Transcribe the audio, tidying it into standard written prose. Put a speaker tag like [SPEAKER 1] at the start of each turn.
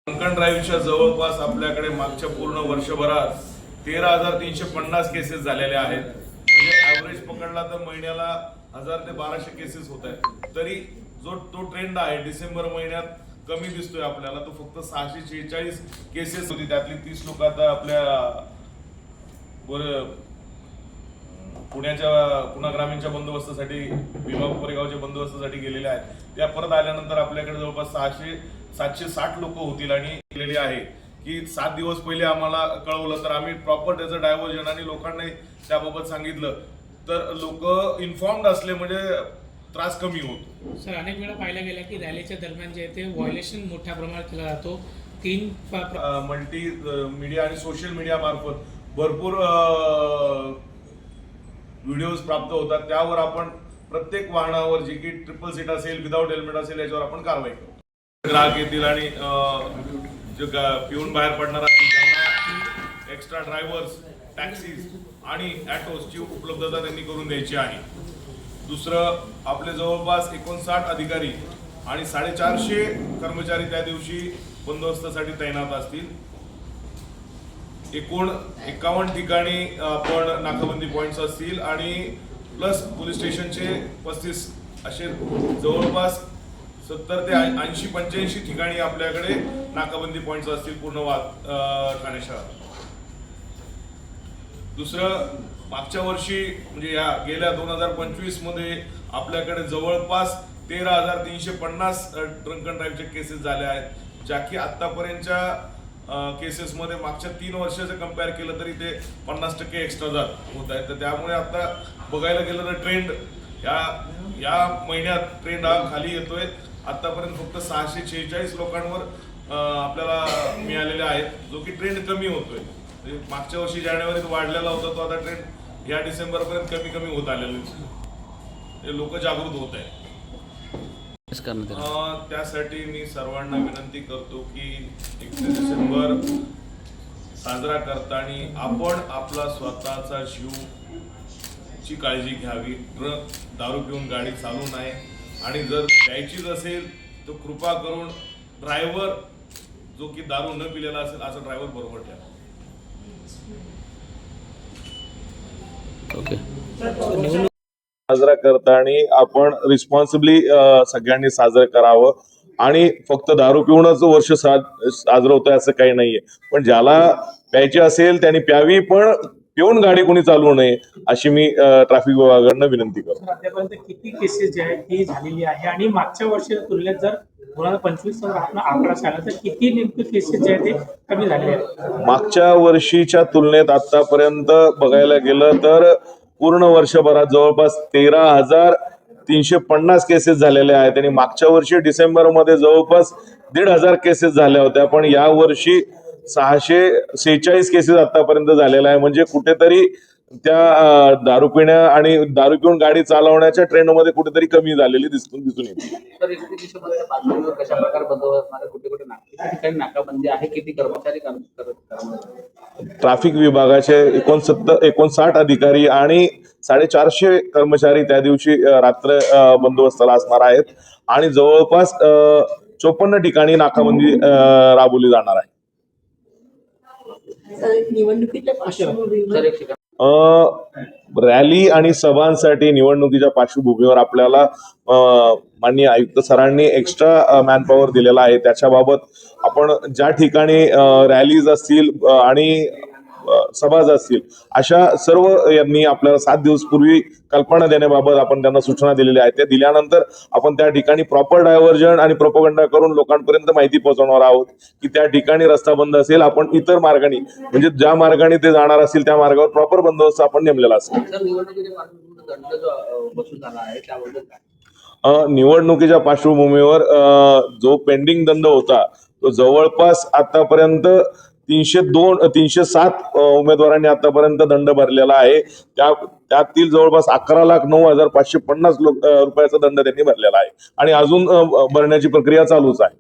[SPEAKER 1] Drunken ड्राईव्हच्या जवळपास आपल्याकडे मागच्या पूर्ण वर्षभरात 13,350 केसेस झालेल्या आहेत. म्हणजे ॲव्हरेज पकडला तर महिन्याला 1000 ते 1200 केसेस होत आहेत. तरी तो ट्रेंड आहे डिसेंबर महिन्यात कमी दिसतोय आपल्याला. तो फक्त 646 केसेस होती. त्यातली 30 लोक आता आपल्या पुणा ग्रामीणच्या बंदोबस्तासाठी, भीमा कोरेगावच्या बंदोबस्तासाठी गेलेले आहेत. त्या परत आल्यानंतर आपल्याकडे जवळपास 760 लोक होतील. आणि केलेली आहे की 7 दिवस पहिले आम्हाला कळवलं तर आम्ही प्रॉपर त्याचं डायव्हर्जन आणि लोकांना त्याबाबत सांगितलं तर लोक इन्फॉर्म्ड असले म्हणजे त्रास कमी होतो.
[SPEAKER 2] सर, अनेक वेळा पाहिलं गेलं की रॅलीच्या दरम्यान जे ते व्हायोलेशन मोठ्या प्रमाणात केला जातो.
[SPEAKER 1] मल्टी मीडिया आणि सोशल मीडिया मार्फत भरपूर व्हिडिओज प्राप्त होतात. त्यावर आपण प्रत्येक वाहनावर जे की ट्रिपल सीट असेल, विदाउट हेल्मेट असेल, याच्यावर आपण कारवाई करू. ग्राहक येतील आणि जे पिऊन बाहेर पडणार असतील त्यांना एक्स्ट्रा ड्रायव्हर्स, टॅक्सीज आणि ॲटोजची उपलब्धता त्यांनी करून द्यायची आहे. दुसरं, आपले जवळपास 59 अधिकारी आणि 450 कर्मचारी त्या दिवशी बंदोबस्तासाठी तैनात असतील. एकूण 51 ठिकाणी आपण नाकाबंदी पॉईंट्स असतील आणि प्लस पोलीस स्टेशनचे 35 असे जवळपास 70 ते 80-85 ठिकाणी आपल्याकडे नाकाबंदी पॉईंट्स असतील पूर्ण ठाणे शहरात. दुसरं, मागच्या वर्षी म्हणजे या गेल्या 2025 मध्ये आपल्याकडे जवळपास 13,350 ड्रंकन ड्राईव्हचे केसेस झाल्या आहेत, ज्या की आतापर्यंतच्या केसेसमध्ये मागच्या 3 वर्षाचं कंपेअर केलं तरी ते 50% एक्स्ट्रा होत आहे. तर त्यामुळे आता बघायला गेलं तर ट्रेंड या महिन्यात ट्रेंड हा खाली येतोय. आतापर्यंत फक्त 646 लोकांवर आपल्याला मिळालेले आहेत, जो की ट्रेंड कमी होतोय. मागच्या वर्षी जानेवारीत वाढलेला होता तो आता ट्रेंड या डिसेंबरपर्यंत कमी होत आलेले. लोक जागृत होत आहेत. त्यासाठी मी सर्वांना विनंती करतो की 31 डिसेंबर साजरा करताना आपण आपला स्वतःचा जीवची काळजी घ्यावी. दारू पिऊन गाडी चालू नये आणि जर द्यायचीच असेल तर कृपा करून ड्रायव्हर जो की दारू न पिलेला असेल असा ड्रायव्हर बरोबर ठेवा. साजरा करताना आपण रिस्पॉन्सिबली सगळ्यांनी साजरं करावं. आणि फक्त दारू पिऊनच वर्ष साजरं होतंय असं काही नाहीये. पण ज्याला प्यायची असेल त्यांनी प्यावी, पण पिऊन गाडी कोणी चालवू नये अशी मी ट्रॅफिक विभागाकडनं विनंती करतो.
[SPEAKER 2] आतापर्यंत किती केसेस जे आहेत ती झालेली आहे आणि मागच्या वर्षाच्या तुलनेत जर 2025 आकडा सांगा तर किती नेमके केसेस जे आहेत ते कमी झालेले आहेत?
[SPEAKER 1] मागच्या वर्षीच्या तुलनेत आतापर्यंत बघायला गेलं तर पूर्ण वर्षभरात जवळपास 13,350 केसेस झालेले आहेत. आणि मागच्या वर्षी डिसेंबरमध्ये जवळपास 1,500 केसेस झाल्या होत्या. पण या वर्षी 646 केसेस आतापर्यंत झालेला आहे. म्हणजे कुठेतरी त्या दारू पिण्या आणि दारू पिऊन गाडी चालवण्याच्या ट्रेंडमध्ये कुठेतरी कमी झालेली दिसून येते. ट्रॅफिक विभागाचे 59 अधिकारी आणि 450 कर्मचारी त्या दिवशी रात्र बंदोबस्ताला असणार आहेत. आणि जवळपास 54 ठिकाणी नाकाबंदी राबवली जाणार आहे. रॅली आणि सभांसाठी निवडणुकीच्या पार्श्वभूमीवर आपल्याला माननीय आयुक्त सरांनी एक्स्ट्रा मॅनपॉवर दिलेला आहे. त्याच्याबाबत आपण ज्या ठिकाणी रॅलीज असतील आणि सभा असतील अशा सर्व यांनी आपल्याला 7 दिवस पूर्वी कल्पना देण्याबाबत आपण त्यांना सूचना दिलेल्या आहेत. त्या दिल्यानंतर आपण त्या ठिकाणी प्रॉपर डायव्हर्जन आणि प्रोपगंडा करून लोकांपर्यंत माहिती पोहोचवणार आहोत की त्या ठिकाणी रस्ता बंद असेल, आपण इतर मार्गाने म्हणजे ज्या मार्गाने ते जाणार असतील त्या मार्गावर प्रॉपर बंदोबस्त आपण नेमलेला असेल. निवडणुकीच्या पार्श्वभूमीवर जो पेंडिंग दंड होता तो जवळपास आतापर्यंत 307 उमेदवारांनी आतापर्यंत दंड भरलेला आहे. त्यातील जवळपास 11,09,550 रुपयाचा दंड त्यांनी भरलेला आहे आणि अजून भरण्याची प्रक्रिया चालूच आहे.